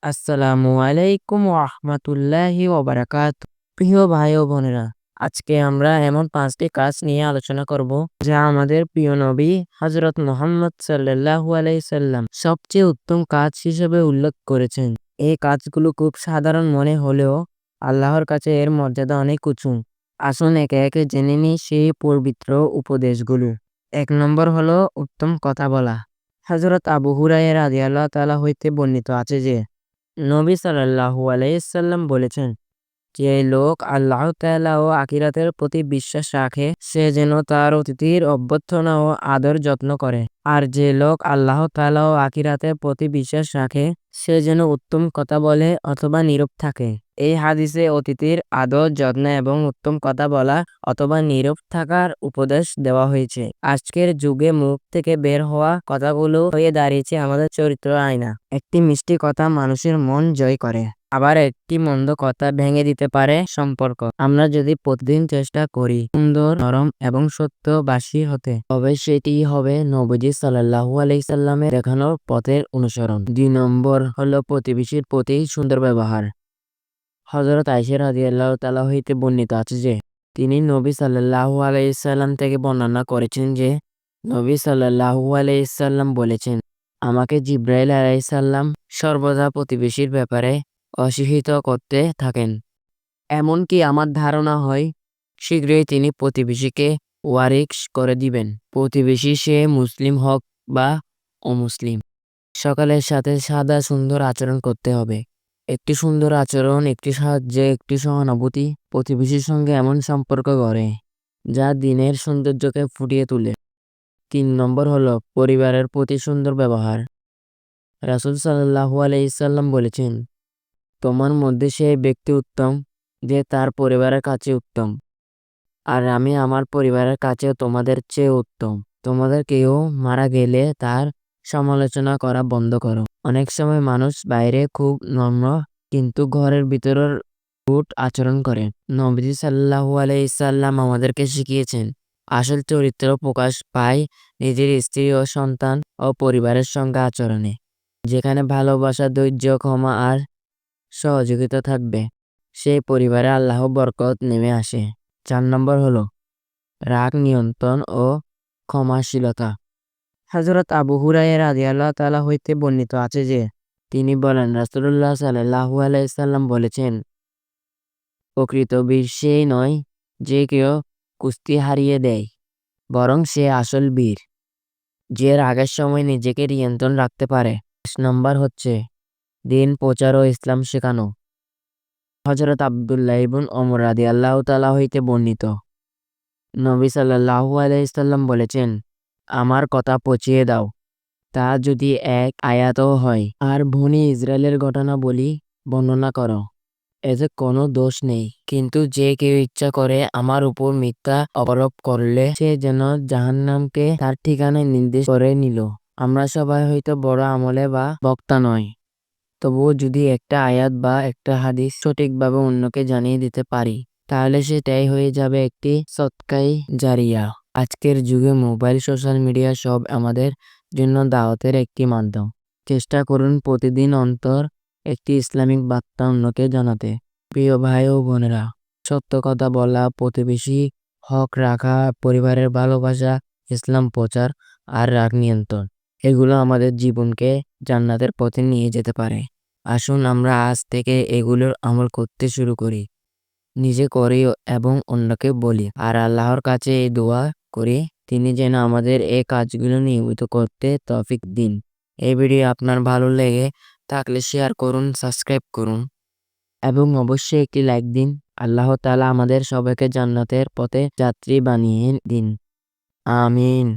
আসসালামু আলাইকুম ওয়া বারাকাতুহু। প্রিয় ভাই ও বোনেরা, আজকে আমরা এমন 5টি কাজ নিয়ে আলোচনা করব যা আমাদের প্রিয় নবী হযরত মুহাম্মদ সাল্লাল্লাহু আলাইহি সাল্লাম সবচেয়ে উত্তম কাজ হিসেবে উল্লেখ করেছেন। এই কাজগুলো খুব সাধারণ মনে হলেও আল্লাহর কাছে এর মর্যাদা অনেক উঁচু। আসুন একে একে জেনে নিই সেই পবিত্র উপদেশগুলো। 1 নম্বর হলো উত্তম কথা বলা। হযরত আবু হুরায়রা রাদিয়াল্লাহু তাআলা হইতে বর্ণিত আছে যে নবী সাল্লাল্লাহু আলাইহি সাল্লাম বলেছেন, যে লোক আল্লাহ তাআলা ও আখিরাতের প্রতি বিশ্বাস রাখে সে যেন তার অতিথির অভ্যর্থনা ও আদর যত্ন করে। আর যে লোক আল্লাহ তাআলা ও আখিরাতের প্রতি বিশ্বাস রাখে সে যেন উত্তম কথা বলে অথবা নীরব থাকে। এই হাদিসে অতিথির আদর যত্ন এবং উত্তম কথা বলা অথবা নীরব থাকার উপদেশ দেওয়া হয়েছে। আজকের যুগে মুখ থেকে বের হওয়া কথাগুলো হয়ে দাঁড়িয়েছে আমাদের চরিত্র আয়না। একটি মিষ্টি কথা মানুষের মন জয় করে, আবার একটি মন্দ কথা ভেঙে দিতে পারে সম্পর্ক। আমরা যদি প্রতিদিন চেষ্টা করি সুন্দর, নরম এবং সত্যবাসী হতে, তবে সেটি হবে নবীজি সাল্লাল্লাহু আলাইহি সাল্লামের দেখানো পথের অনুসরণ। 2 নম্বর হলো প্রতিবেশীর প্রতি সুন্দর ব্যবহার। হযরত আয়েশা রাদিয়াল্লাহু তাআলা হইতে বর্ণিত আছে যে তিনি নবী সাল্লাল্লাহু আলাইহি সাল্লাম থেকে বর্ণনা করেছেন যে নবী সাল্লাল্লাহু আলাইহি সাল্লাম বলেছেন, আমাকে জিবরাইল আলাইহিস সালাম সর্বদা প্রতিবেশীর ব্যাপারে অসিহিত করতে থাকেন। এমনকি আমার ধারণা হয় শীঘ্রই তিনি প্রতিবেশীকে ওয়ারিশ করে দিবেন। প্রতিবেশী সে মুসলিম হোক বা অমুসলিম, সকলের সাথে সাদা সুন্দর আচরণ করতে হবে। একটি সুন্দর আচরণ, একটি সাহায্য, একটি সহানুভূতি প্রতিবেশীর সঙ্গে এমন সম্পর্ক গড়ে যা দিনের সৌন্দর্যকে ফুটিয়ে তোলে। 3 নম্বর হলো পরিবারের প্রতি সুন্দর ব্যবহার। রাসূল সাল্লাল্লাহু আলাইহি সাল্লাম বলেছেন, তোমার মধ্যে সেই ব্যক্তি উত্তম যে তার পরিবারের কাছে উত্তম, আর আমি আমার পরিবারের কাছেও তোমাদের চেয়ে উত্তম। তোমাদের কেউ মারা গেলে তার সমালোচনা করা বন্ধ করো। অনেক সময় মানুষ বাইরে খুব নম্র কিন্তু ঘরের ভিতরের রূঢ় আচরণ করে। নবীজি সাল্লাল্লাহু আলাইহি সাল্লাম আমাদেরকে শিখিয়েছেন আসল চরিত্র প্রকাশ পায় নিজের স্ত্রী ও সন্তান ও পরিবারের সঙ্গে আচরণে। যেখানে ভালোবাসা, ধৈর্য, ক্ষমা আর সহযোগিতা থাকবে সেই পরিবারে আল্লাহ বরকত নেমে আসে। 4 নম্বর হলো রাগ নিয়ন্ত্রণ ও ক্ষমাশীলতা। হযরত আবু হুরায়রা রাদিয়াল্লাহু তাআলা হইতে বর্ণিত আছে যে তিনি বলেন, রাসূলুল্লাহ সাল্লাল্লাহু আলাইহি সাল্লাম বলেছেন, প্রকৃত বীর সেই নয় যে কেউ কুস্তি হারিয়ে দেয়, বরং সে আসল বীর যে রাগের সময় নিজেকে নিয়ন্ত্রণ রাখতে পারে। 5 নম্বর হচ্ছে দিন প্রচার ও ইসলাম শেখানো। হযরত আব্দুল্লাহ ইবনে ওমর রাদিয়াল্লাহু তাআলা হইতে বর্ণিত, নবী সাল্লাল্লাহু আলাইহি সাল্লাম বলেছেন, আমার কথা পৌঁছিয়ে দাও, তা যদি এক আয়াতও হয়। আর বনী ইসরায়েলের ঘটনা বলি বর্ণনা করো, এতে কোনো দোষ নেই। কিন্তু যে কেউ ইচ্ছা করে আমার উপর মিথ্যা আরোপ করলে সে যেন জাহান্নামকে তার ঠিকানায় নির্দেশ করে নিল। আমরা সবাই হয়তো বড় আমলে বা বক্তা নয়, তবুও যদি একটা আয়াত বা একটা হাদিস সঠিকভাবে অন্যকে জানিয়ে দিতে পারি তাহলে সেটাই হয়ে যাবে একটি সদকায়ে জারিয়া। আজকের যুগে মোবাইল, সোশ্যাল মিডিয়া সব আমাদের জন্য দাওয়াতের একটি মাধ্যম। চেষ্টা করুন প্রতিদিন অন্তর একটি ইসলামিক বার্তা অন্যকে জানাতে। প্রিয় ভাই ও বোনেরা, সত্য কথা বলা, প্রতিবেশী হক রাখা, পরিবারের ভালোবাসা, ইসলাম প্রচার আর রাগ নিয়ন্ত্রণ, এগুলো আমাদের জীবনকে জান্নাতের পথে নিয়ে যেতে পারে। আসুন আমরা আজ থেকে এগুলোর আমল করতে শুরু করি, নিজে করি এবং অন্যকে বলি। আর আল্লাহর কাছে এই দোয়া করি তিনি যেন আমাদের এই কাজগুলো নিয়মিত করতে তৌফিক দিন। এই ভিডিও আপনার ভালো লেগে থাকলে শেয়ার করুন, সাবস্ক্রাইব করুন এবং অবশ্যই একটি লাইক দিন। আল্লাহ তাআলা আমাদের সবাইকে জান্নাতের পথে যাত্রী বানিয়ে দিন। আমিন।